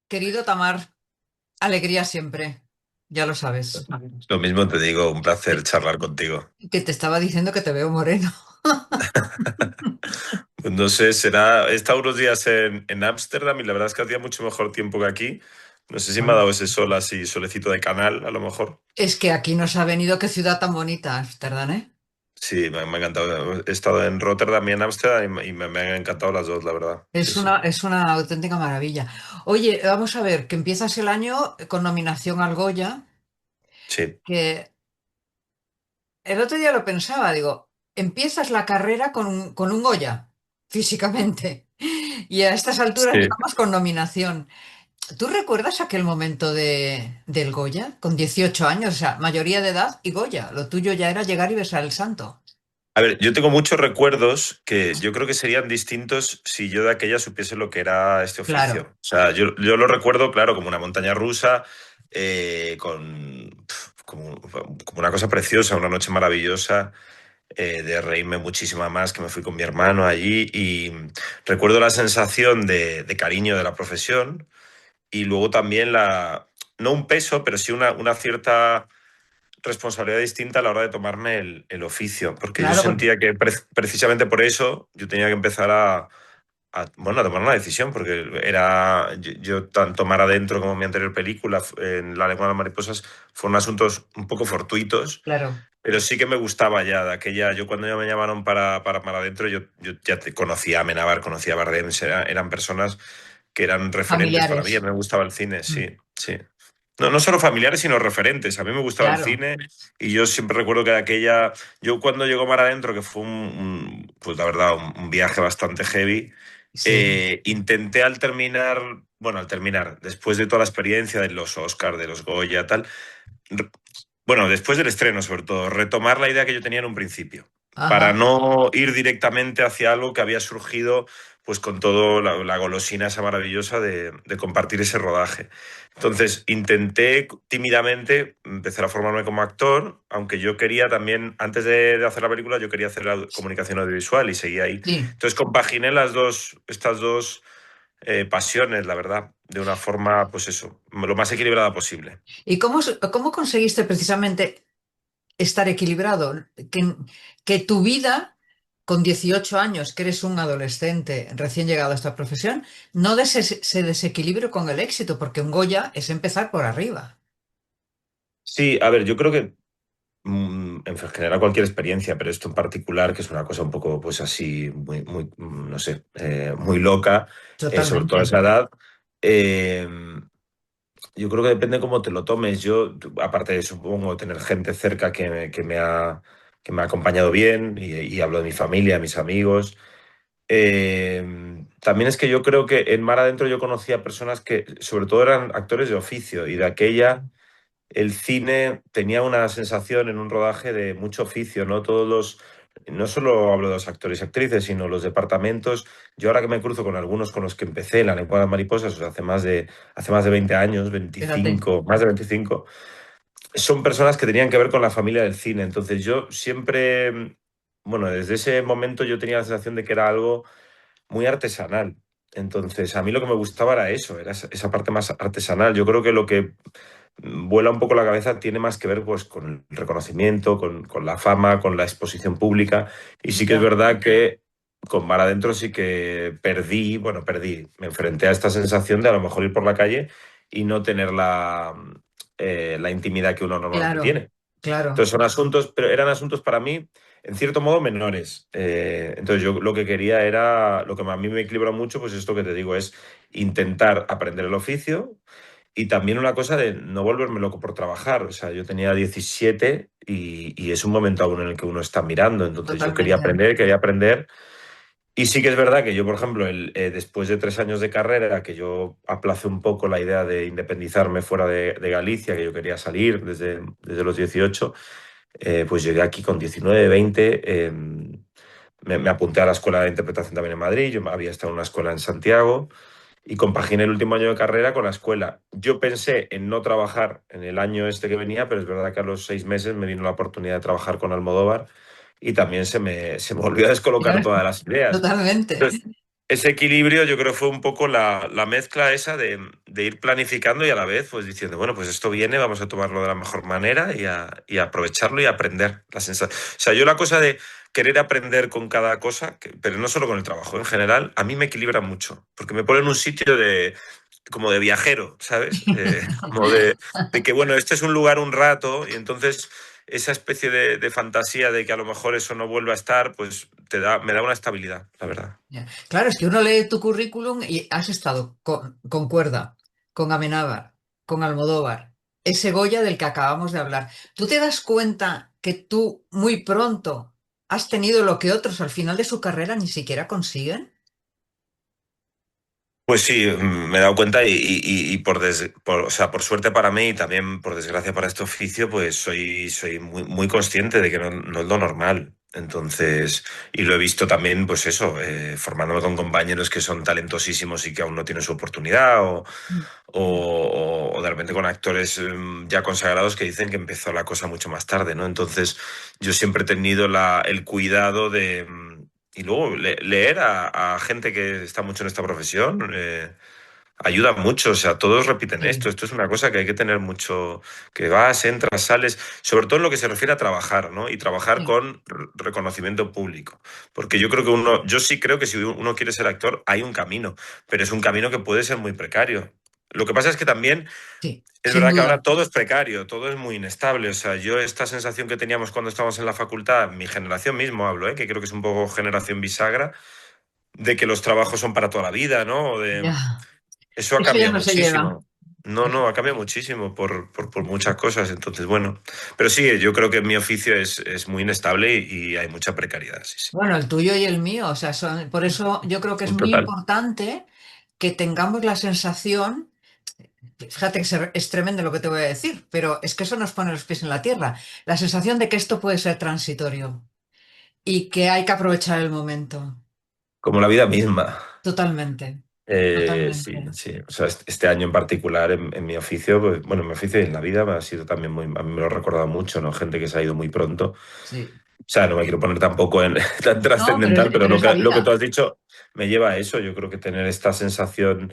Querido Tamar, alegría siempre, ya lo sabes. Lo mismo te digo, un placer Que charlar contigo. que te estaba diciendo que te veo moreno. Pues no sé, será. He estado unos días en Ámsterdam y la verdad es que hacía mucho mejor tiempo que aquí. No sé si me ha Bueno, dado ese sol así, solecito de canal, a lo mejor. es que aquí nos ha venido, qué ciudad tan bonita, Ámsterdam, ¿eh? Sí, me ha encantado. He estado en Rotterdam y en Ámsterdam y me han encantado las dos, la verdad. Sí, sí. Es una auténtica maravilla. Oye, vamos a ver, que empiezas el año con nominación al Goya, Sí, que el otro día lo pensaba, digo, empiezas la carrera con un Goya, físicamente, y a estas alturas sí. estamos con nominación. ¿Tú recuerdas aquel momento del Goya? Con 18 años, o sea, mayoría de edad y Goya. Lo tuyo ya era llegar y besar el santo. A ver, yo tengo muchos recuerdos que yo creo que serían distintos si yo de aquella supiese lo que era este Claro. oficio. O sea, yo lo recuerdo, claro, como una montaña rusa, como una cosa preciosa, una noche maravillosa, de reírme muchísimo más, que me fui con mi hermano allí y recuerdo la sensación de cariño de la profesión y luego también no un peso, pero sí una cierta responsabilidad distinta a la hora de tomarme el oficio, porque yo Claro, sentía que precisamente por eso yo tenía que empezar bueno, a tomar una decisión, porque yo tanto Mar Adentro como mi anterior película, en La lengua de las mariposas, fueron asuntos un poco fortuitos, claro. pero sí que me gustaba ya de aquella. Yo cuando ya me llamaron para Mar Adentro, yo ya te conocía a Amenábar, conocía a Bardem, eran personas que eran referentes para mí, a Familiares. mí me gustaba el cine, Mm, sí, sí. No, no solo familiares, sino referentes. A mí me gustaba el claro. cine y yo siempre recuerdo que de aquella. Yo cuando llegó Mar Adentro, que fue pues la verdad, un viaje bastante heavy, Sí. intenté al terminar, después de toda la experiencia de los Oscars, de los Goya, tal, re- bueno, después del estreno sobre todo, retomar la idea que yo tenía en un principio, para Ajá. no ir directamente hacia algo que había surgido pues con todo la golosina esa maravillosa de compartir ese rodaje. Entonces intenté tímidamente empezar a formarme como actor, aunque yo quería también, antes de hacer la película, yo quería hacer la comunicación audiovisual y seguía ahí. Sí. Entonces compaginé estas dos pasiones, la verdad, de una forma, pues eso, lo más equilibrada posible. ¿Y cómo conseguiste precisamente estar equilibrado? Que tu vida, con 18 años, que eres un adolescente recién llegado a esta profesión, no se desequilibre con el éxito, porque un Goya es empezar por arriba. Sí, a ver, yo creo que en general cualquier experiencia, pero esto en particular, que es una cosa un poco, pues así, no sé, muy loca, sobre todo a Totalmente. esa edad, eh, yo creo que depende cómo te lo tomes. Yo, aparte de, supongo, tener gente cerca que me ha acompañado bien, y hablo de mi familia, mis amigos. También es que yo creo que en Mar Adentro yo conocía personas que sobre todo eran actores de oficio y de aquella el cine tenía una sensación en un rodaje de mucho oficio, ¿no? No solo hablo de los actores y actrices, sino los departamentos. Yo ahora que me cruzo con algunos con los que empecé en La lengua de las mariposas, o sea, hace más de 20 años, Fíjate. 25, más de 25, son personas que tenían que ver con la familia del cine. Entonces yo siempre, bueno, desde ese momento yo tenía la sensación de que era algo muy artesanal. Entonces, a mí lo que me gustaba era eso, era esa parte más artesanal. Yo creo que lo que vuela un poco la cabeza tiene más que ver pues, con el reconocimiento, con la fama, con la exposición pública. Y sí que es Ya. verdad que con Mar Adentro sí que perdí, me enfrenté a esta sensación de a lo mejor ir por la calle y no tener la intimidad que uno normalmente Claro, tiene. claro. Entonces son asuntos, pero eran asuntos para mí, en cierto modo, menores. Entonces yo lo que quería era, lo que a mí me equilibró mucho, pues esto que te digo, es intentar aprender el oficio y también una cosa de no volverme loco por trabajar. O sea, yo tenía 17 y es un momento aún en el que uno está mirando. Entonces yo quería Totalmente. aprender, quería aprender. Y sí que es verdad que yo, por ejemplo, después de 3 años de carrera, que yo aplacé un poco la idea de independizarme fuera de Galicia, que yo quería salir desde los 18, pues llegué aquí con 19, 20. Me apunté a la escuela de interpretación también en Madrid. Yo había estado en una escuela en Santiago y compaginé el último año de carrera con la escuela. Yo pensé en no trabajar en el año este que venía, pero es verdad que a los 6 meses me vino la oportunidad de trabajar con Almodóvar y también se me volvió a descolocar Claro, todas las ideas. totalmente. ese equilibrio yo creo fue un poco la mezcla esa de ir planificando y a la vez pues diciendo, bueno, pues esto viene, vamos a tomarlo de la mejor manera y a aprovecharlo y a aprender. O sea, yo la cosa de querer aprender con cada cosa, pero no solo con el trabajo, en general, a mí me equilibra mucho, porque me pone en un sitio como de viajero, ¿sabes? Como de que, bueno, este es un lugar un rato y entonces esa especie de fantasía de que a lo mejor eso no vuelva a estar, pues me da una estabilidad, la verdad. Ya. Claro, es que uno lee tu currículum y has estado con Cuerda, con Amenábar, con Almodóvar, ese Goya del que acabamos de hablar. ¿Tú te das cuenta que tú muy pronto has tenido lo que otros al final de su carrera ni siquiera consiguen? Pues sí, me he dado cuenta y o sea, por suerte para mí y también por desgracia para este oficio, pues soy muy, muy consciente de que no es lo normal. Entonces, y lo he visto también, pues eso, formándome con compañeros que son talentosísimos y que aún no tienen su oportunidad, o de repente con actores ya consagrados que dicen que empezó la cosa mucho más tarde, ¿no? Entonces, yo siempre he tenido el cuidado y luego leer a gente que está mucho en esta profesión ayuda mucho, o sea, todos repiten Sí, esto es una cosa que hay que tener mucho, que vas, entras, sales, sobre todo en lo que se refiere a trabajar, ¿no? Y trabajar sí, con reconocimiento público, porque yo creo que yo sí creo que si uno quiere ser actor hay un camino, pero es un camino que puede ser muy precario. Lo que pasa es que también sí, es sin verdad que duda. ahora todo es precario, todo es muy inestable. O sea, yo esta sensación que teníamos cuando estábamos en la facultad, mi generación mismo hablo, que creo que es un poco generación bisagra, de que los trabajos son para toda la vida, ¿no? Ya, Eso ha eso ya cambiado no se lleva. muchísimo. No, ha cambiado muchísimo por muchas cosas. Entonces, bueno. Pero sí, yo creo que mi oficio es muy inestable y hay mucha precariedad, sí, sí. Bueno, el tuyo y el mío, o sea, por eso yo creo que es muy Total. importante que tengamos la sensación. Fíjate que es tremendo lo que te voy a decir, pero es que eso nos pone los pies en la tierra. La sensación de que esto puede ser transitorio y que hay que aprovechar el momento. Como la vida misma. Totalmente, Sí, totalmente. sí. O sea, este año en particular, en mi oficio, pues, bueno, en mi oficio y en la vida ha sido también muy, a mí me lo he recordado mucho, ¿no? Gente que se ha ido muy pronto. Sí. O sea, no me quiero poner tampoco en tan No, trascendental, pero pero es la lo que tú vida. has dicho me lleva a eso. Yo creo que tener esta sensación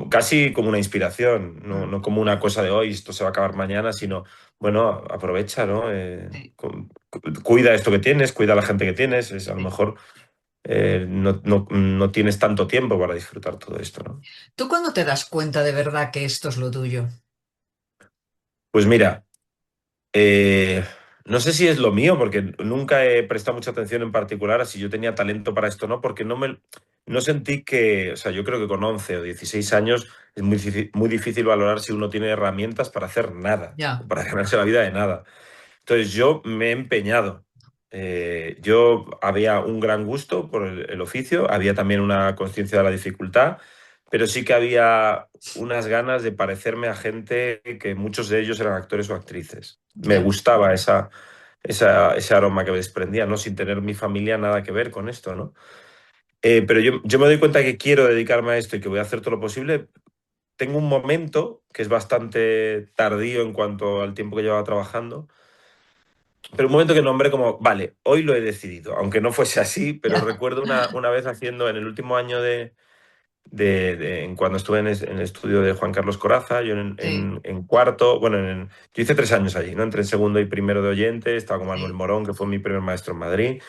casi como una inspiración, Mm, no como una cosa de hoy, esto se va a acabar mañana, sino, bueno, aprovecha, ¿no? sí, Cuida esto que tienes, cuida a la gente que tienes. A lo sí. mejor no tienes tanto tiempo para disfrutar todo esto, ¿no? ¿Tú cuándo te das cuenta de verdad que esto es lo tuyo? Pues mira. Eh, no sé si es lo mío, porque nunca he prestado mucha atención en particular a si yo tenía talento para esto o no, porque no sentí que, o sea, yo creo que con 11 o 16 años es muy difícil valorar si uno tiene herramientas para hacer nada, o Ya, para ganarse la vida de nada. Entonces yo me he empeñado. Yo había un gran gusto por el oficio, había también una conciencia de la dificultad, pero sí que había unas ganas de parecerme a gente que muchos de ellos eran actores o actrices. Me ya. gustaba ese aroma que desprendía, ¿no? Sin tener mi familia nada que ver con esto, ¿no? Pero yo me doy cuenta que quiero dedicarme a esto y que voy a hacer todo lo posible. Tengo un momento que es bastante tardío en cuanto al tiempo que llevaba trabajando, pero un momento que nombré como, vale, hoy lo he decidido, aunque no fuese así, pero Ya. recuerdo una vez haciendo en el último año en cuando estuve en el estudio de Juan Carlos Corazza, yo Sí, en cuarto, bueno, yo hice 3 años allí, ¿no? Entré en segundo y primero de oyente, estaba con Manuel sí, Morón, que fue mi primer maestro en Madrid,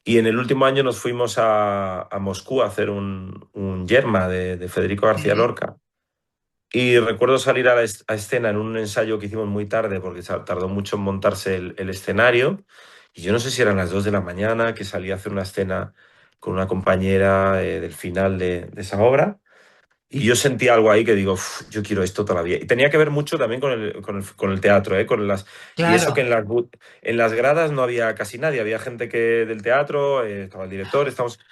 y en el último año nos fuimos a Moscú a hacer un Yerma de Federico García sí. Lorca. Y recuerdo salir a escena en un ensayo que hicimos muy tarde, porque tardó mucho en montarse el escenario. Y yo no sé si eran las 2 de la mañana, que salí a hacer una escena con una compañera del final de esa obra. Y yo sentí algo ahí que digo, "Uf, yo quiero esto todavía". Y tenía que ver mucho también con el teatro, ¿eh? Y eso que Claro. en las gradas no había casi nadie, había gente del teatro, estaba el director,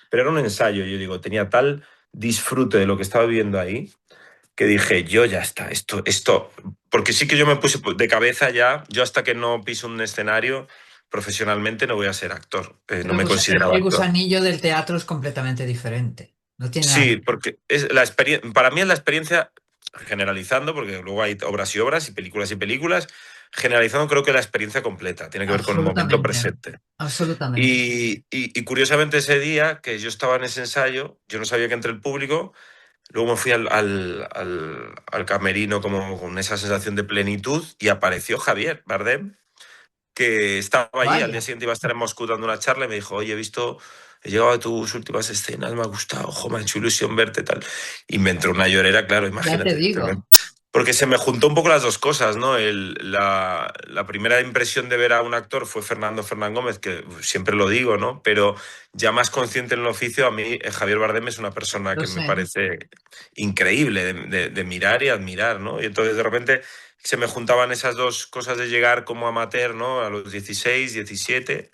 pero era un ensayo. Yo digo, tenía tal disfrute de lo que estaba viviendo ahí que dije, yo ya está, porque sí que yo me puse de cabeza ya, yo hasta que no piso un escenario profesionalmente no voy a ser actor, no Pero me consideraba el actor. gusanillo del teatro es completamente diferente. No tiene nada Sí, que ver. porque para mí es la experiencia, generalizando, porque luego hay obras y obras y películas, generalizando, creo que la experiencia completa, tiene que ver con el momento Absolutamente, presente. absolutamente. Y curiosamente ese día que yo estaba en ese ensayo, yo no sabía que entre el público, luego me fui al camerino como con esa sensación de plenitud y apareció Javier Bardem, que estaba allí, al día Vaya, siguiente iba a estar en Moscú dando una charla y me dijo, oye, he llegado a tus últimas escenas, me ha gustado, ojo, me ha hecho ilusión verte tal. Y me entró una llorera, claro, ya te imagínate. digo. Porque se me juntó un poco las dos cosas, ¿no? La primera impresión de ver a un actor fue Fernando Fernán Gómez, que siempre lo digo, ¿no? Pero ya más consciente en el oficio, a mí Javier Bardem es una persona Lo que me sé. parece increíble de mirar y admirar, ¿no? Y entonces de repente se me juntaban esas dos cosas de llegar como amateur, ¿no? A los 16, 17.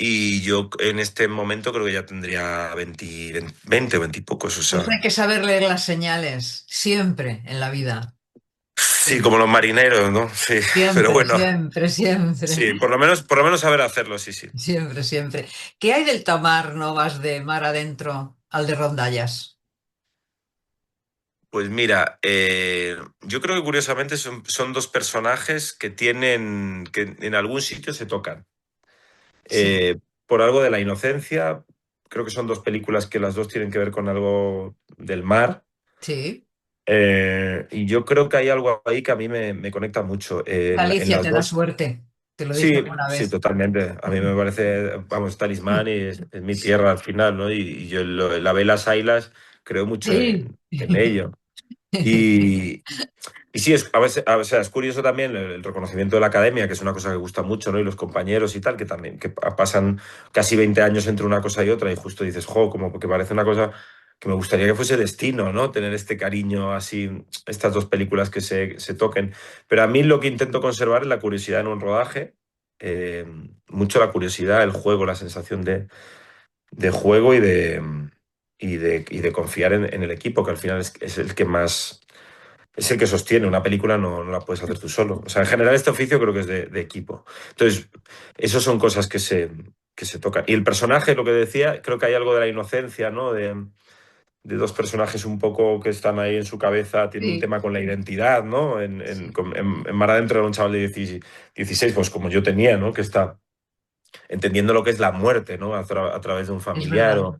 Y yo en este momento creo que ya tendría 20 o 20 y pocos, o Por eso sea. hay que saber leer las señales, siempre en la vida. Sí, como los marineros, ¿no? Sí, pero Siempre, bueno, siempre, siempre, sí, por lo menos saber hacerlo, sí, sí. siempre, siempre. ¿Qué hay del Tamar no vas de mar adentro al de rondallas? Pues mira, yo creo que curiosamente son dos personajes que en algún sitio se tocan. Sí, Por algo de la inocencia, creo que son dos películas que las dos tienen que ver con algo del mar. sí. Y yo creo que hay algo ahí que a mí me conecta mucho. En Galicia las te da dos. suerte, te lo dije Sí, alguna sí, vez. totalmente. A mí me parece, vamos, talismán y es mi tierra al final, ¿no? Y yo la Velas Ailas creo mucho Sí. en ello. Y, y sí, o sea, es curioso también el reconocimiento de la academia, que es una cosa que gusta mucho, ¿no? Y los compañeros y tal, que también que pasan casi 20 años entre una cosa y otra y justo dices, jo, como que parece una cosa que me gustaría que fuese destino, ¿no? Tener este cariño así, estas dos películas que se toquen. Pero a mí lo que intento conservar es la curiosidad en un rodaje, eh, mucho la curiosidad, el juego, la sensación de juego y de confiar en el equipo, que al final es el que más es el que sostiene. Una película no la puedes hacer tú solo. O sea, en general este oficio creo que es de equipo. Entonces, esas son cosas que se tocan. Y el personaje, lo que decía, creo que hay algo de la inocencia, ¿no? De dos personajes un poco que están ahí en su cabeza, tiene un Sí, tema con la identidad, ¿no? sí, En Mar Adentro era un chaval de 16, pues como yo tenía, ¿no? Que está entendiendo lo que es la muerte, ¿no? A través de un es familiar verdad. o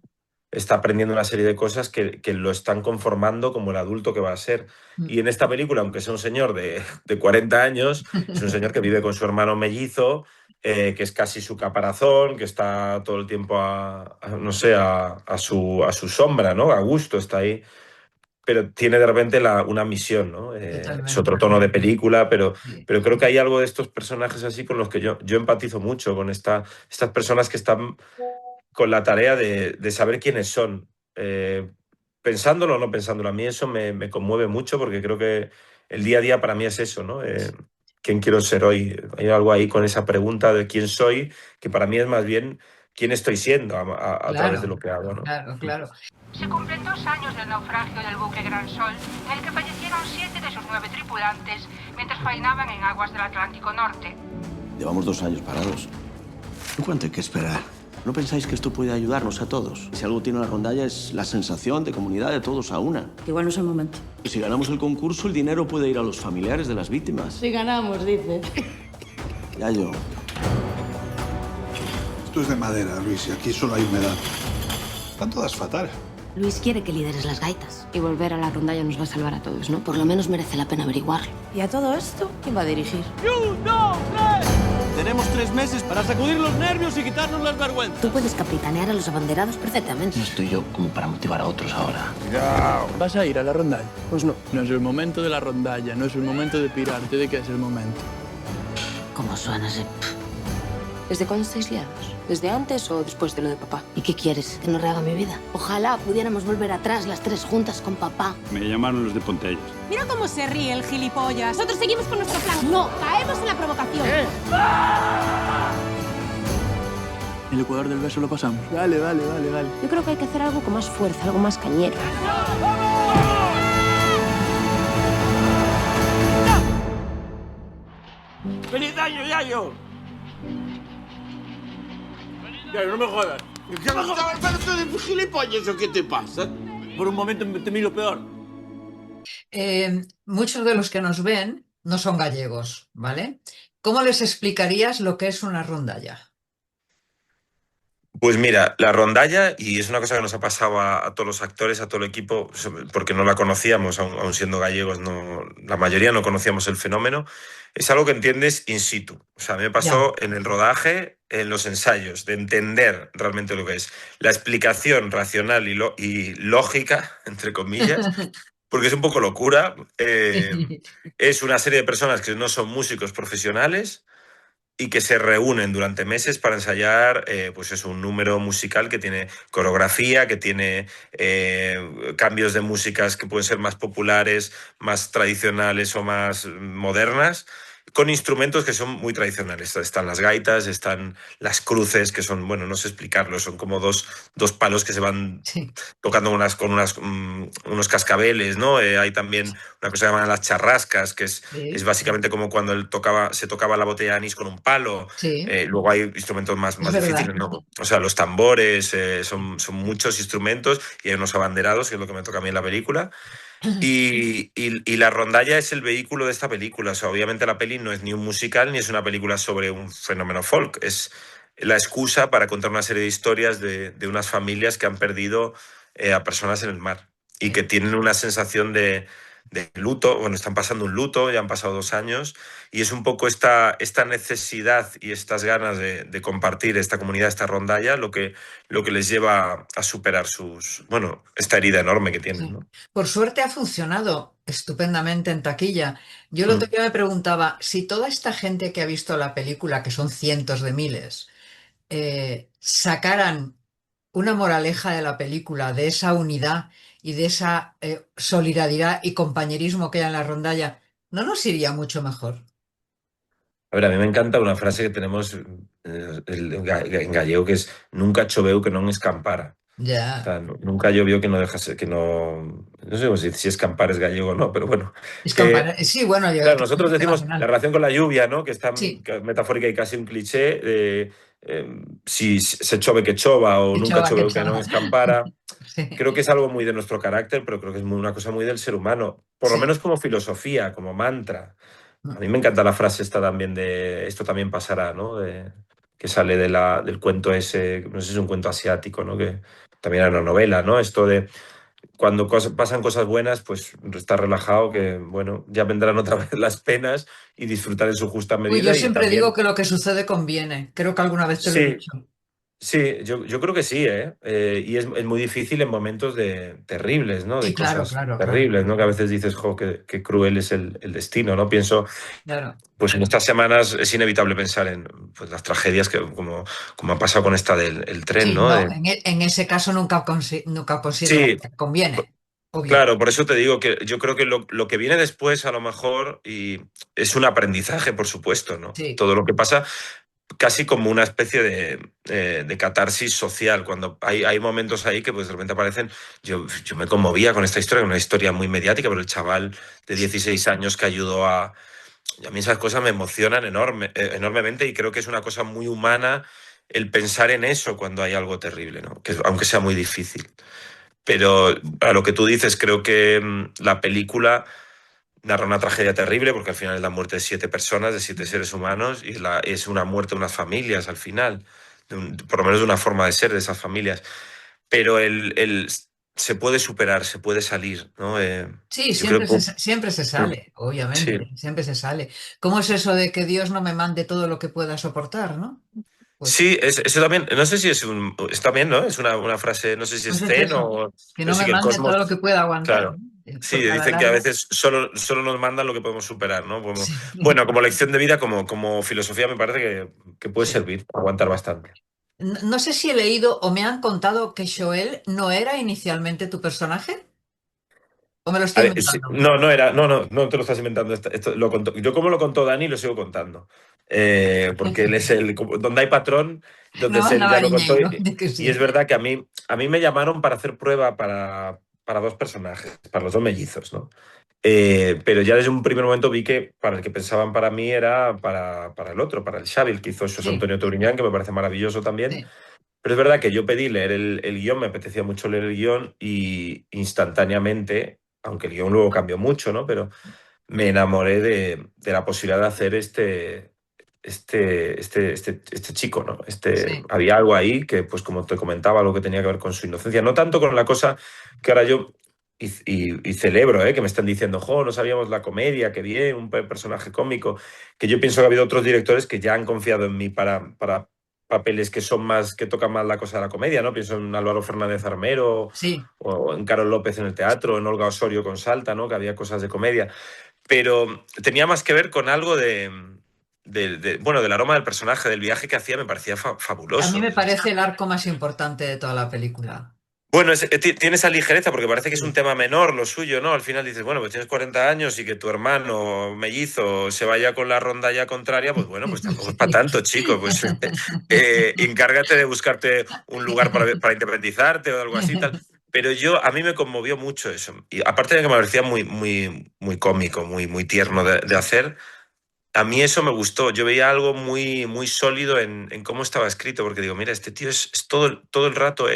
está aprendiendo una serie de cosas que lo están conformando como el adulto que va a ser. Mm. Y en esta película, aunque sea un señor de 40 años, es un señor que vive con su hermano mellizo, que es casi su caparazón, que está todo el tiempo no sé, a su sombra, ¿no? A gusto está ahí, pero tiene de repente una misión, ¿no? Es otro Totalmente. tono de película, pero, Sí, pero creo que hay algo de estos personajes así con los que yo empatizo mucho, con estas personas que están con la tarea de saber quiénes son. Pensándolo o no pensándolo, a mí eso me conmueve mucho porque creo que el día a día para mí es eso, ¿no? ¿Quién quiero ser hoy? Hay algo ahí con esa pregunta de quién soy, que para mí es más bien quién estoy siendo a través de claro, lo que hago, ¿no? claro, claro. Se cumplen 2 años del naufragio del buque Gran Sol, en el que fallecieron 7 de sus 9 tripulantes mientras faenaban en aguas del Atlántico Norte. Llevamos 2 años parados. ¿Cuánto hay que esperar? ¿No pensáis que esto puede ayudarnos a todos? Si algo tiene la rondalla es la sensación de comunidad de todos a una. Igual no es el momento. Y si ganamos el concurso, el dinero puede ir a los familiares de las víctimas. Si ganamos, dice. Ya yo. Esto es de madera, Luis, y aquí solo hay humedad. Están todas fatal. Luis quiere que lideres las gaitas. Y volver a la rondalla nos va a salvar a todos, ¿no? Por lo menos merece la pena averiguarlo. ¿Y a todo esto? ¿Quién va a dirigir? Tenemos 3 meses para sacudir los nervios y quitarnos las vergüenzas. Tú puedes capitanear a los abanderados perfectamente. No estoy yo como para motivar a otros ahora. ¿Vas a ir a la rondalla? Pues no. No es el momento de la rondalla, no es el momento de pirarte. ¿De qué es el momento? ¿Cómo suena ese? ¿Desde cuándo estáis liados? ¿Desde antes o después de lo de papá? ¿Y qué quieres? ¿Que nos rehaga mi vida? Ojalá pudiéramos volver atrás las tres juntas con papá. Me llamaron los de Pontellas. Mira cómo se ríe el gilipollas. Nosotros seguimos con nuestro plan. No, caemos en la provocación. El Ecuador del beso lo pasamos. Vale. Yo creo que hay que hacer algo con más fuerza, algo más cañero. ¡Feliz año, Yayo! Yayo, no me jodas. ¿Qué me jodas? ¿Pero tú eres gilipollas o qué te pasa? Por un momento me temí lo peor. Muchos de los que nos ven no son gallegos, ¿vale? ¿Cómo les explicarías lo que es una rondalla? Pues mira, la rondalla, y es una cosa que nos ha pasado a todos los actores, a todo el equipo, porque no la conocíamos, aun siendo gallegos, no, la mayoría no conocíamos el fenómeno, es algo que entiendes in situ. O sea, a mí me Ya. pasó en el rodaje, en los ensayos, de entender realmente lo que es. La explicación racional y lógica, entre comillas, porque es un poco locura. Es una serie de personas que no son músicos profesionales y que se reúnen durante meses para ensayar, pues es un número musical que tiene coreografía, que tiene cambios de músicas que pueden ser más populares, más tradicionales o más modernas, con instrumentos que son muy tradicionales. Están las gaitas, están las cruces, que son, bueno, no sé explicarlo, son como dos palos que se van Sí, tocando unos cascabeles, ¿no? Hay también una cosa que llaman las charrascas, que es sí, básicamente como cuando se tocaba la botella de anís con un palo. sí, Luego hay instrumentos es más verdad. difíciles, ¿no? O sea, los tambores, son muchos instrumentos y hay unos abanderados, que es lo que me toca a mí en la película. Y la rondalla es el vehículo de esta película. O sea, obviamente la peli no es ni un musical ni es una película sobre un fenómeno folk. Es la excusa para contar una serie de historias de unas familias que han perdido a personas en el mar y que Sí. tienen una sensación de luto. Bueno, están pasando un luto, ya han pasado 2 años, y es un poco esta necesidad y estas ganas de compartir esta comunidad, esta rondalla, lo que les lleva a superar bueno, esta herida enorme que tienen, Sí. ¿no? Por suerte ha funcionado estupendamente en taquilla. Yo el otro Mm. día me preguntaba si toda esta gente que ha visto la película, que son cientos de miles, sacaran una moraleja de la película, de esa unidad y de esa solidaridad y compañerismo que hay en la rondalla, ¿no nos iría mucho mejor? A ver, a mí me encanta una frase que tenemos en gallego, que es nunca choveu que non escampara. O Ya. sea, nunca llovió que no dejase, que no... No sé si escampar es gallego o no, pero bueno. Sí, bueno, Claro, nosotros decimos la internacional. relación con la lluvia, ¿no? Que es tan Sí, metafórica y casi un cliché. Si se chove que chova o que nunca chova, que choveu que non chova. escampara. Sí, Creo que es algo muy de nuestro carácter, pero creo que es una cosa muy del ser humano. Por lo sí. menos como filosofía, como mantra. A mí me encanta la frase esta también de esto también pasará, ¿no? Que sale del cuento ese, no sé si es un cuento asiático, ¿no? Que también era una novela, ¿no? Esto de cuando pasan cosas buenas, pues estar relajado, que bueno, ya vendrán otra vez las penas y disfrutar en su justa Uy, yo medida y siempre digo también, que lo que sucede conviene. Creo que alguna vez te lo he sí, dicho. sí, yo creo que sí, ¿eh? Y es muy difícil en momentos terribles, ¿no? Sí, De claro, cosas claro, claro, terribles, ¿no? Que a veces dices, jo, qué cruel es el destino, ¿no? Pienso, claro. pues en estas semanas es inevitable pensar en pues, las tragedias que, como ha pasado con esta del el tren, Sí, ¿no? no, en ese caso nunca, nunca considero Sí, que conviene, obvio. claro, por eso te digo que yo creo que lo que viene después a lo mejor y es un aprendizaje, por supuesto, ¿no? Sí, Todo lo que pasa casi como una especie de catarsis social, cuando hay momentos ahí que pues de repente aparecen, yo me conmovía con esta historia, una historia muy mediática, pero el chaval de 16 años que ayudó y a mí esas cosas me emocionan enormemente y creo que es una cosa muy humana el pensar en eso cuando hay algo terrible, ¿no? Que, aunque sea muy difícil. Pero a lo que tú dices, creo que la película narra una tragedia terrible porque al final es la muerte de 7 personas, de 7 seres humanos y es una muerte de unas familias al final, por lo menos de una forma de ser de esas familias. Pero se puede superar, se puede salir, ¿no? sí, Yo creo que... siempre se Mm, sale, sí. obviamente, siempre se sale. ¿Cómo es eso de que Dios no me mande todo lo que pueda soportar, ¿no? Pues, Sí, eso también, no sé si es también, ¿no? Es una frase, no sé si es pues es zen eso, que pero no sí me que el mande todo cosmos, lo que pueda aguantar, claro. ¿no? Sí, Porque a la dicen que a larga, veces solo nos mandan lo que podemos superar, ¿no? sí, Bueno, como lección de vida, como filosofía, me parece que puede sí. servir, aguantar bastante. No sé si he leído o me han contado que Joel no era inicialmente tu personaje, o me lo A estoy ver, sí, inventando. no te lo estás inventando. Esto lo contó, yo como lo contó Dani, lo sigo contando. Porque él es donde hay patrón, No, entonces él ya lo contó. Navariñeiro, Y, de que y es sí. verdad que a mí me llamaron para hacer prueba para 2 personajes, para los 2 mellizos, ¿no? Pero ya desde un primer momento vi que para el que pensaban para mí era para el otro, para el Xavi, el que hizo José Sí, Antonio Tobriñán, que me parece maravilloso también. sí. Pero es verdad que yo pedí leer el guión, me apetecía mucho leer el guión y instantáneamente, aunque el guión luego cambió mucho, ¿no? Pero me enamoré de la posibilidad de hacer este chico, ¿no? Sí. Había algo ahí que, pues como te comentaba, algo que tenía que ver con su inocencia. No tanto con la cosa que ahora yo y celebro, que me están diciendo, jo, no sabíamos la comedia, qué bien, un personaje cómico, que yo pienso que ha habido otros directores que ya han confiado en mí para papeles que son más, que tocan más la cosa de la comedia, ¿no? Pienso en Álvaro Fernández Armero Sí. o en Carol López en el teatro, en Olga Osorio con Salta, ¿no? Que había cosas de comedia. Pero tenía más que ver con algo bueno, del aroma del personaje, del viaje que hacía, me parecía A mí fabuloso. me parece el arco más importante de toda la película. Bueno, tiene esa ligereza porque parece que es un Sí. tema menor lo suyo, ¿no? Al final dices, bueno, pues tienes 40 años y que tu hermano mellizo se vaya con la rondalla contraria, pues bueno, pues tampoco es para tanto, chico. Pues encárgate de buscarte un lugar para independizarte o algo así, tal. Pero a mí me conmovió mucho eso. Y aparte de que me parecía muy, muy, muy cómico, muy, muy tierno de hacer, a mí eso me gustó. Yo veía algo muy, muy sólido en cómo estaba escrito, porque digo, mira, este tío es todo el rato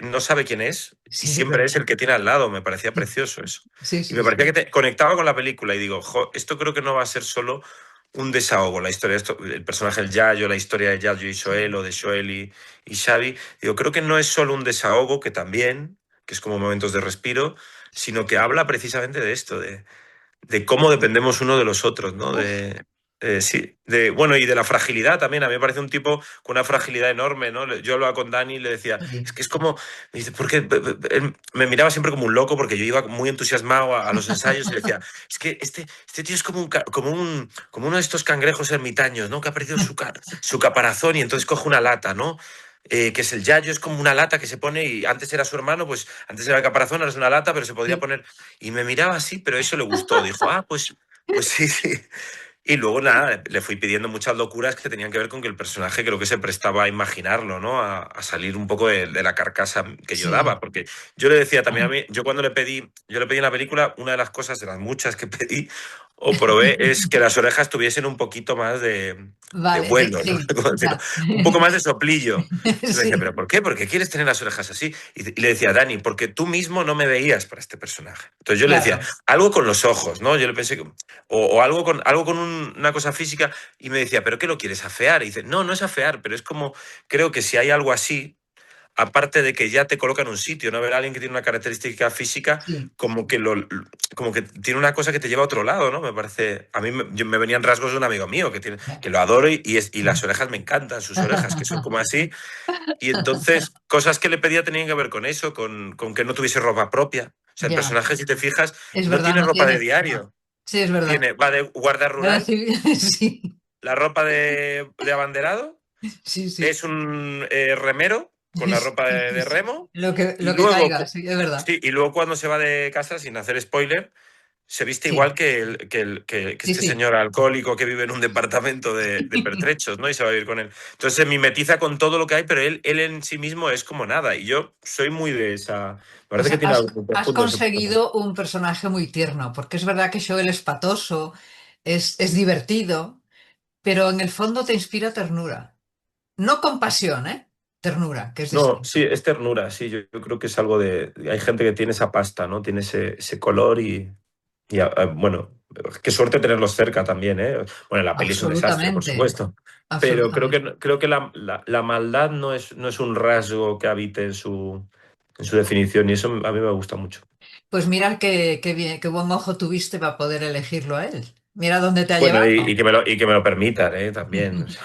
no sabe quién es y Sí, es siempre es verdad. el que tiene al lado. Me parecía precioso eso. Sí, Y sí, me parecía que sí. conectaba con la película y digo, jo, esto creo que no va a ser solo un desahogo, la historia el personaje del Yayo, la historia de Yayo y Joel Sí. o de Joel y Xavi. Digo, creo que no es solo un desahogo, que también, que es como momentos de respiro, sino que habla precisamente de esto, de cómo dependemos uno de los otros, ¿no? Uf, Sí, bueno, y de la fragilidad también. A mí me parece un tipo con una fragilidad enorme, ¿no? Yo hablaba con Dani y le decía, es sí. que es como, me dice, porque él me miraba siempre como un loco porque yo iba muy entusiasmado a los ensayos y le decía, es que este tío es como uno de estos cangrejos ermitaños, ¿no? Que ha perdido su caparazón y entonces coge una lata, ¿no? Que es el Yayo, es como una lata que se pone y antes era su hermano, pues antes era el caparazón, ahora es una lata, pero se podría Sí. poner. Y me miraba así, pero eso le gustó. Dijo, pues sí, sí. Y luego nada, le fui pidiendo muchas locuras que tenían que ver con que el personaje creo que se prestaba a imaginarlo, ¿no? A salir un poco de la carcasa que yo Sí. daba. Porque yo le decía también a mí, yo cuando yo le pedí en la película, una de las cosas, de las muchas que pedí o probé, es que las orejas tuviesen un poquito más de Vale, vuelo, no sí, sé cómo decirlo. ya. Un poco más de soplillo. Y me decía, Sí, ¿pero por qué? ¿Por qué quieres tener las orejas así? Y le decía, Dani, porque tú mismo no me veías para este personaje. Entonces yo le decía, claro. algo con los ojos, ¿no? Yo le pensé que o algo con una cosa física y me decía, ¿pero qué lo quieres afear? Y dice, no, no es afear, pero es como, creo que si hay algo así, aparte de que ya te coloca en un sitio, ¿no? Ver a alguien que tiene una característica física, Sí. como que, como que tiene una cosa que te lleva a otro lado, ¿no? Me parece, a mí me venían rasgos de un amigo mío que lo adoro y las orejas me encantan, sus orejas, que son como así. Y entonces, cosas que le pedía tenían que ver con eso, con que no tuviese ropa propia. O sea, el Ya, personaje, si te fijas, es no verdad, tiene no ropa de tiene. No. diario. Sí, es verdad. Va de guardia rural, Sí, la ropa de abanderado, sí, sí. es un remero con la ropa de Sí. remo y Lo que luego, caiga, sí, es verdad. sí, y luego cuando se va de casa, sin hacer spoiler, se viste Sí, igual que sí, este sí. señor alcohólico que vive en un departamento de pertrechos, ¿no? Y se va a vivir con él. Entonces se mimetiza con todo lo que hay, pero él en sí mismo es como nada. Y yo soy muy de esa. Me O parece que sea, tiene algo muy has profundo ese personaje. conseguido un personaje muy tierno, porque es verdad que Joel es patoso, es divertido, pero en el fondo te inspira ternura. No compasión, ¿eh? Ternura, que es No, sí, distinto. es ternura, sí. Yo creo que es algo de. Hay gente que tiene esa pasta, ¿no? Tiene ese color bueno, qué suerte tenerlos cerca también, ¿eh? Bueno, la peli es un desastre, por Absolutamente, supuesto. Pero absolutamente. creo que la maldad no es un rasgo que habite en su definición, y eso a mí me gusta mucho. Pues mira qué bien, qué buen ojo tuviste para poder elegirlo a él. Mira dónde te ha Bueno, llevado. y que me lo permitan, ¿eh? También. O sea.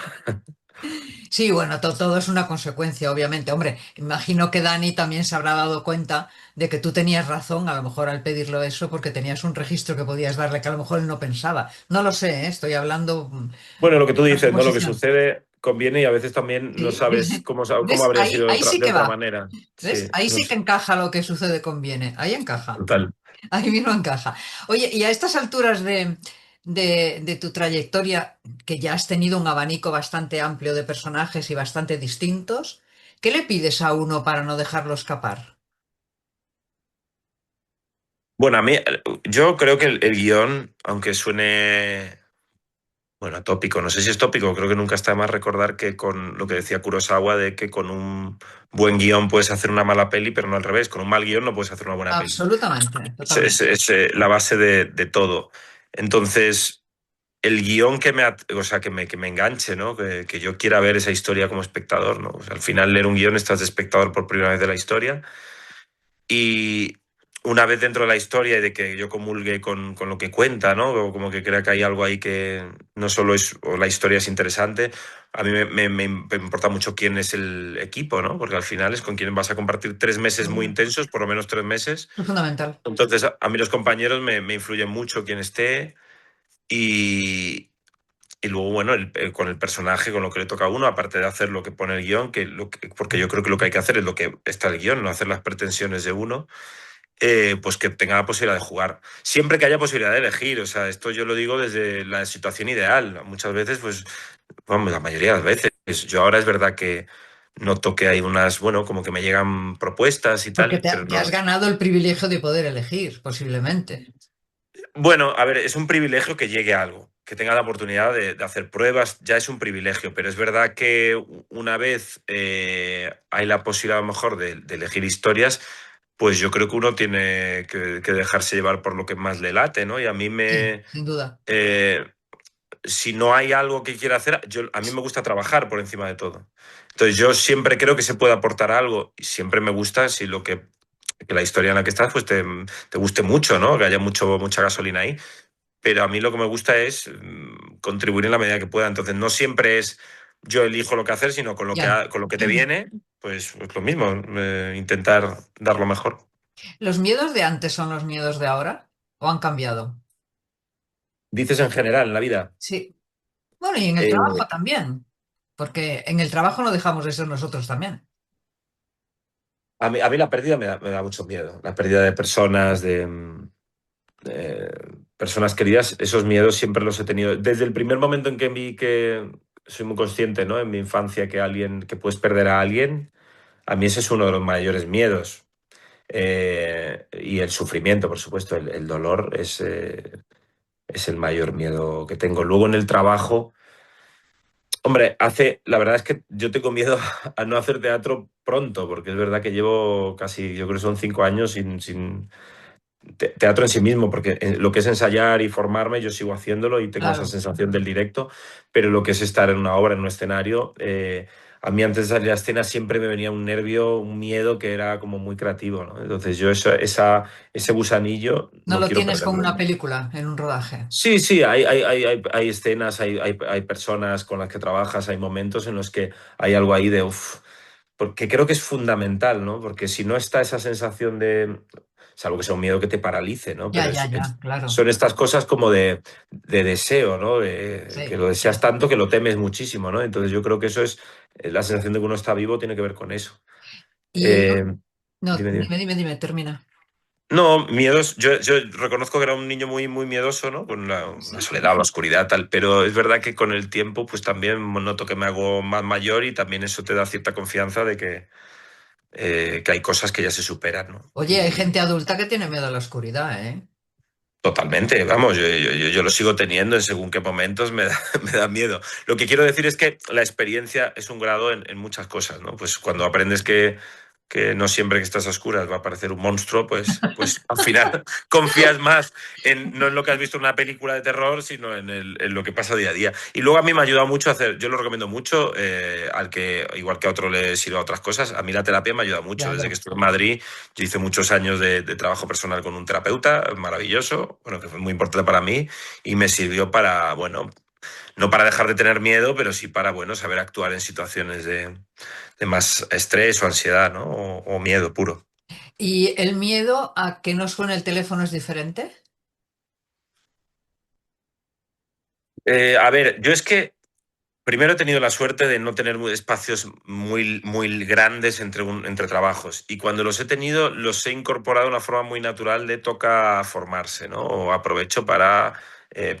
Sí, bueno, todo es una consecuencia, obviamente. Hombre, imagino que Dani también se habrá dado cuenta de que tú tenías razón, a lo mejor al pedirlo eso, porque tenías un registro que podías darle que a lo mejor él no pensaba. No lo sé, ¿eh? Estoy hablando Bueno, lo que tú una dices, ¿no? Lo que suposición. sucede conviene y a veces también no Sí. sabes cómo ¿Ves? habría sido Ahí sí de que otra va. manera. ¿Ves? Sí, Ahí no sí que sé. encaja lo que sucede conviene. Ahí encaja. Total. Ahí mismo encaja. Oye, y a estas alturas de tu trayectoria, que ya has tenido un abanico bastante amplio de personajes y bastante distintos, ¿qué le pides a uno para no dejarlo escapar? Bueno, yo creo que el guión, aunque suene Bueno, tópico, no sé si es tópico, creo que nunca está de más recordar que con lo que decía Kurosawa de que con un buen guión puedes hacer una mala peli, pero no al revés, con un mal guión no puedes hacer una buena peli. Absolutamente, Es, totalmente. es la base de todo. Entonces, el guión o sea, que me enganche, ¿no? Que yo quiera ver esa historia como espectador, ¿no? O sea, al final leer un guión estás de espectador por primera vez de la historia y una vez dentro de la historia y de que yo comulgue con lo que cuenta, ¿no? O como que crea que hay algo ahí que no solo es, o la historia es interesante, a mí me importa mucho quién es el equipo, ¿no? Porque al final es con quien vas a compartir 3 meses muy intensos, por lo menos 3 meses. Es fundamental. Entonces, a mí los compañeros me influyen mucho quién esté y, y luego, bueno, con el personaje, con lo que le toca a uno, aparte de hacer lo que pone el guión, porque yo creo que lo que hay que hacer es lo que está el guión, no hacer las pretensiones de uno, pues que tenga la posibilidad de jugar. Siempre que haya posibilidad de elegir, o sea, esto yo lo digo desde la situación ideal. Muchas veces, pues, vamos, la mayoría de las veces. Yo ahora es verdad que noto que hay unas, bueno, como que me llegan propuestas y Porque tal, pero te has no. ganado el privilegio de poder elegir, posiblemente. Bueno, a ver, es un privilegio que llegue a algo, que tenga la oportunidad de hacer pruebas, ya es un privilegio, pero es verdad que una vez hay la posibilidad a lo mejor de elegir historias, pues yo creo que uno tiene que dejarse llevar por lo que más le late, ¿no? Y a mí Sí, sin duda. eh, si no hay algo que quiera hacer, a mí me gusta trabajar por encima de todo. Entonces yo siempre creo que se puede aportar algo y siempre me gusta si que la historia en la que estás pues te guste mucho, ¿no? Que haya mucha gasolina ahí. Pero a mí lo que me gusta es contribuir en la medida que pueda. Entonces no siempre es yo elijo lo que hacer, sino Ya. con lo que te viene, pues lo mismo, intentar dar lo mejor. ¿Los miedos de antes son los miedos de ahora? ¿O han cambiado? Dices en general en la vida. Sí. Bueno, y en el trabajo Eh, también. Porque en el trabajo no dejamos de ser nosotros también. a mí la pérdida me da mucho miedo. La pérdida de personas, de personas queridas, esos miedos siempre los he tenido. Desde el primer momento en que vi que soy muy consciente, ¿no? En mi infancia que puedes perder a alguien, a mí ese es uno de los mayores miedos. Y el sufrimiento, por supuesto, el dolor es el mayor miedo que tengo. Luego en el trabajo, hombre, la verdad es que yo tengo miedo a no hacer teatro pronto, porque es verdad que llevo casi, yo creo que son 5 años sin teatro en sí mismo, porque lo que es ensayar y formarme, yo sigo haciéndolo y tengo esa Claro. sensación del directo, pero lo que es estar en una obra, en un escenario, a mí antes de salir a la escena siempre me venía un nervio, un miedo que era como muy creativo, ¿no? Entonces yo ese gusanillo No no lo quiero tienes con perderlo. una película, en un rodaje. Sí, sí, hay escenas, hay personas con las que trabajas, hay momentos en los que hay algo ahí de uff, porque creo que es fundamental, ¿no? Porque si no está esa sensación de, salvo que sea un miedo que te paralice, ¿no? Ya, Pero ya, ya, claro. son estas cosas como de deseo, ¿no? Que Sí. lo deseas tanto que lo temes muchísimo, ¿no? Entonces yo creo que eso es, la sensación de que uno está vivo tiene que ver con eso. Y Eh, no, dime, dime. dime, termina. No, miedos. Yo reconozco que era un niño muy, muy miedoso, ¿no? Con la Sí. soledad, la oscuridad, tal. Pero es verdad que con el tiempo, pues también noto que me hago más mayor y también eso te da cierta confianza de que hay cosas que ya se superan, ¿no? Oye, hay Y gente adulta que tiene miedo a la oscuridad, ¿eh? totalmente, vamos, yo lo sigo teniendo en según qué momentos me da miedo. Lo que quiero decir es que la experiencia es un grado en muchas cosas, ¿no? Pues cuando aprendes que no siempre que estás a oscuras va a aparecer un monstruo, pues al final confías más no en lo que has visto en una película de terror, sino en lo que pasa día a día. Y luego a mí me ha ayudado mucho a hacer, yo lo recomiendo mucho, igual que a otro le sirve a otras cosas, a mí la terapia me ha ayudado mucho. Ya, Desde que ya. estuve en Madrid, yo hice muchos años de trabajo personal con un terapeuta maravilloso, bueno, que fue muy importante para mí y me sirvió para, bueno, no para dejar de tener miedo, pero sí para, bueno, saber actuar en situaciones de más estrés o ansiedad, ¿no? O miedo puro. ¿Y el miedo a que no suene el teléfono es diferente? A ver, yo es que primero he tenido la suerte de no tener espacios muy, muy grandes entre trabajos y cuando los he tenido los he incorporado de una forma muy natural de toca formarse, ¿no? O aprovecho para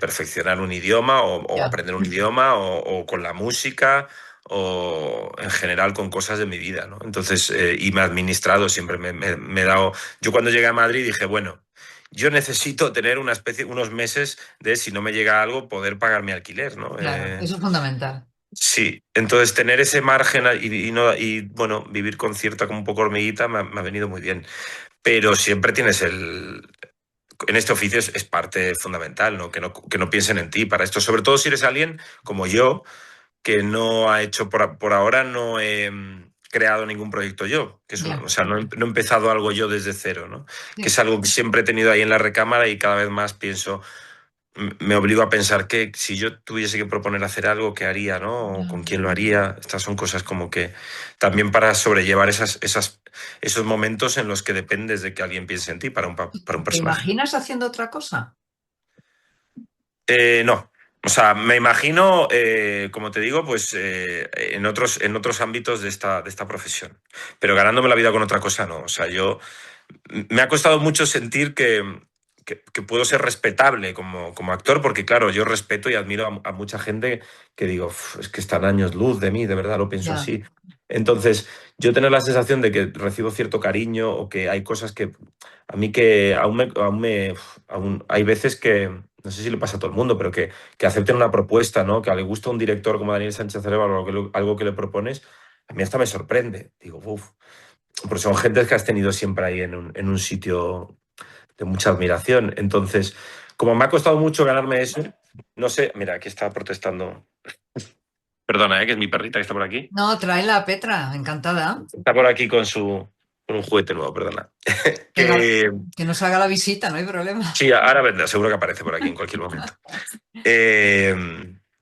perfeccionar un idioma o Ya. aprender un idioma o con la música o en general con cosas de mi vida, ¿no? Entonces, y me he administrado, siempre me he dado. Yo cuando llegué a Madrid dije, bueno, yo necesito tener unos meses de, si no me llega algo, poder pagar mi alquiler, ¿no? Claro, eso es fundamental. Sí, entonces tener ese margen bueno, vivir con cierta como un poco hormiguita me ha venido muy bien. Pero siempre tienes en este oficio es parte fundamental, ¿no? Que no piensen en ti para esto. Sobre todo si eres alguien como yo, que no ha hecho, por ahora no he creado ningún proyecto yo. Ya. O sea, no he empezado algo yo desde cero, ¿no? Sí. Que es algo que siempre he tenido ahí en la recámara y cada vez más pienso, me obligo a pensar que si yo tuviese que proponer hacer algo, ¿qué haría, no? O con quién lo haría. Estas son cosas como que también para sobrellevar esos momentos en los que dependes de que alguien piense en ti para un ¿Te personaje. imaginas haciendo otra cosa? No. O sea, me imagino, como te digo, pues en otros ámbitos de esta profesión. Pero ganándome la vida con otra cosa, no. O sea, me ha costado mucho sentir que puedo ser respetable como actor, porque claro, yo respeto y admiro a mucha gente que digo, "Uf, es que están años luz de mí, de verdad lo pienso Ya. así". Entonces, yo tener la sensación de que recibo cierto cariño o que hay cosas que a mí que aún hay veces que, no sé si le pasa a todo el mundo, pero que acepten una propuesta, ¿no? Que le gusta un director como Daniel Sánchez Arevalo algo que le propones, a mí hasta me sorprende. Digo, uff, porque son gentes que has tenido siempre ahí en un sitio de mucha admiración. Entonces, como me ha costado mucho ganarme eso, no sé, mira, aquí está protestando. Perdona, que es mi perrita que está por aquí. No, tráela a Petra, encantada. Está por aquí con un juguete nuevo, perdona. Que nos haga la visita, no hay problema. Sí, ahora vendrá, seguro que aparece por aquí en cualquier momento. Te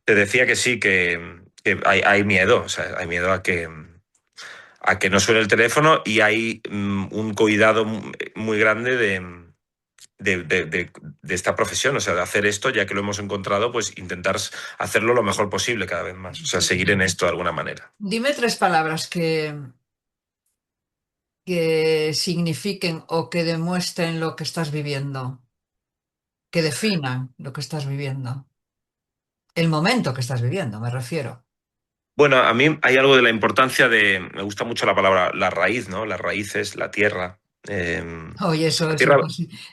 decía que sí, que hay miedo, o sea, hay miedo a que no suene el teléfono y hay un cuidado muy grande de esta profesión, o sea, de hacer esto, ya que lo hemos encontrado, pues intentar hacerlo lo mejor posible cada vez más, o sea, seguir en esto de alguna manera. Dime 3 palabras que signifiquen o que demuestren lo que estás viviendo, que definan lo que estás viviendo, el momento que estás viviendo, me refiero. Bueno, a mí hay algo de la importancia me gusta mucho la palabra, la raíz, ¿no? Las raíces, la tierra. Oye, eso La es, tierra,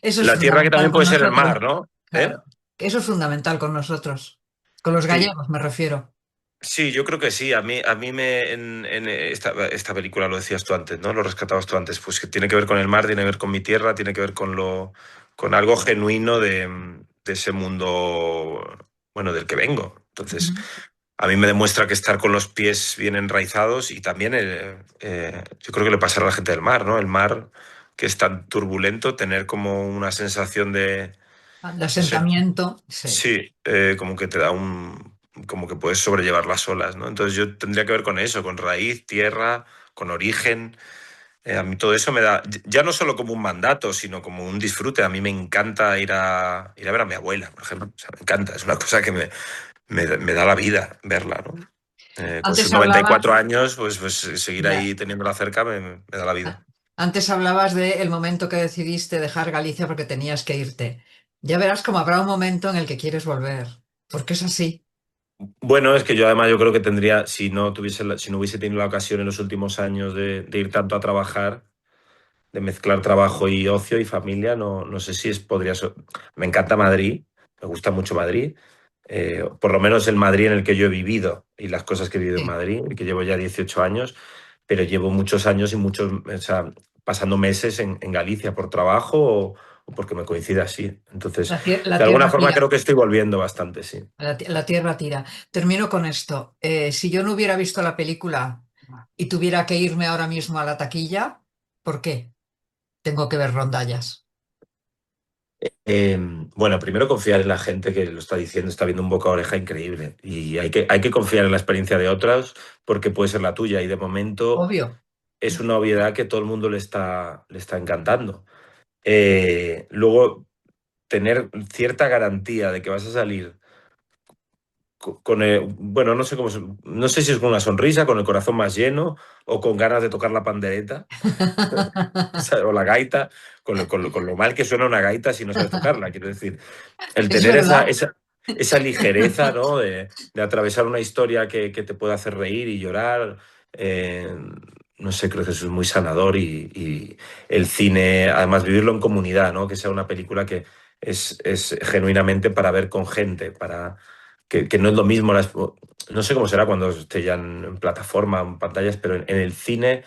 eso es la tierra que fundamental también con puede ser el nosotros. mar, ¿no? ¿Eh? Claro, eso es fundamental con nosotros, con los Sí, gallegos me refiero. sí, yo creo que sí. A mí en esta película lo decías tú antes, ¿no? Lo rescatabas tú antes. Pues que tiene que ver con el mar, tiene que ver con mi tierra, tiene que ver con algo genuino de ese mundo, bueno, del que vengo. Entonces, a mí me demuestra que estar con los pies bien enraizados y también yo creo que le pasará a la gente del mar, ¿no? El mar que es tan turbulento, tener como una sensación De no sé, asentamiento, sí. sí, como que te da como que puedes sobrellevar las olas, ¿no? Entonces yo tendría que ver con eso, con raíz, tierra, con origen. A mí todo eso me da, ya no solo como un mandato, sino como un disfrute. A mí me encanta ir a ver a mi abuela, por ejemplo. O sea, me encanta, es una cosa que me da la vida verla, ¿no? Con sus Antes hablabas, 94 años, pues seguir ya, ahí teniéndola cerca me da la vida. antes hablabas del momento que decidiste dejar Galicia porque tenías que irte. Ya verás cómo habrá un momento en el que quieres volver, porque es así. Bueno, es que yo además yo creo que tendría, si no hubiese tenido la ocasión en los últimos años de ir tanto a trabajar, de mezclar trabajo y ocio y familia, no sé si podría ser. Me encanta Madrid, me gusta mucho Madrid, por lo menos el Madrid en el que yo he vivido y las cosas que he vivido en Sí. Madrid, y que llevo ya 18 años, pero llevo muchos años y o sea, pasando meses en Galicia por trabajo o porque me coincide así. Entonces, La de alguna tierra forma tira. creo que estoy volviendo bastante, sí. La tierra tira. Termino con esto. Si yo no hubiera visto la película y tuviera que irme ahora mismo a la taquilla, ¿por qué? Tengo que ver rondallas. Eh, bueno, primero confiar en la gente que lo está diciendo, está viendo un boca a oreja increíble. Y hay que confiar en la experiencia de otros porque puede ser la tuya. Y de momento Obvio. es una obviedad que todo el mundo le está encantando. Luego, tener cierta garantía de que vas a salir bueno, no sé no sé si es con una sonrisa, con el corazón más lleno o con ganas de tocar la pandereta. O la gaita, con lo mal que suena una gaita si no sabes tocarla, quiero decir. El Es tener verdad. esa ligereza, ¿no? De atravesar una historia que te puede hacer reír y llorar. no sé, creo que eso es muy sanador y el cine, además vivirlo en comunidad, ¿no? Que sea una película que es genuinamente para ver con gente, para que no es lo mismo, no sé cómo será cuando esté ya en plataforma, en pantallas, pero en el cine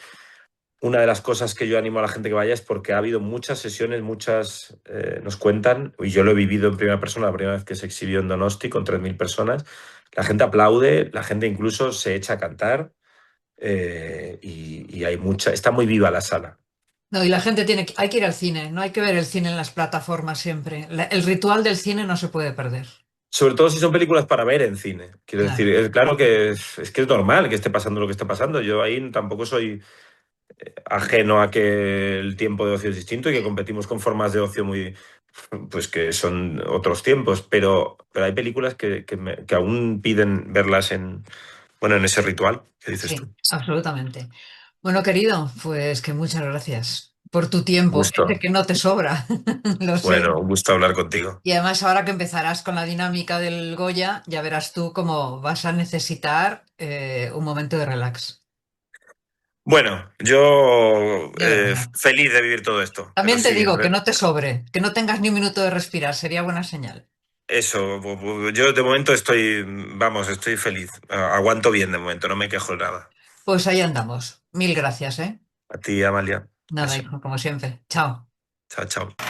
una de las cosas que yo animo a la gente que vaya es porque ha habido muchas sesiones, nos cuentan, y yo lo he vivido en primera persona la primera vez que se exhibió en Donosti con 3.000 personas, la gente aplaude, la gente incluso se echa a cantar y está muy viva la sala. No, y la gente hay que ir al cine, no hay que ver el cine en las plataformas siempre. El ritual del cine no se puede perder. Sobre todo si son películas para ver en cine. Quiero Claro. decir, claro que es que es normal que esté pasando lo que está pasando. Yo ahí tampoco soy ajeno a que el tiempo de ocio es distinto y que competimos con formas de ocio pues que son otros tiempos, pero hay películas que aún piden verlas en ese ritual que dices Sí, tú. absolutamente. Bueno, querido, pues que muchas gracias por tu Un tiempo, que gusto. sé que no te sobra, lo sé. Bueno, un gusto hablar contigo. Y además ahora que empezarás con la dinámica del Goya, ya verás tú cómo vas a necesitar un momento de relax. Bueno, yo Ya verás. feliz de vivir todo esto, pero También te sí, digo que no te sobre, que no tengas ni un minuto de respirar, sería buena señal. eso, yo de momento estoy feliz, aguanto bien de momento, no me quejo de nada. Pues ahí andamos. Mil gracias, ¿eh? A ti, Amalia. Nada, Eso. hijo, como siempre. Chao. Chao, chao.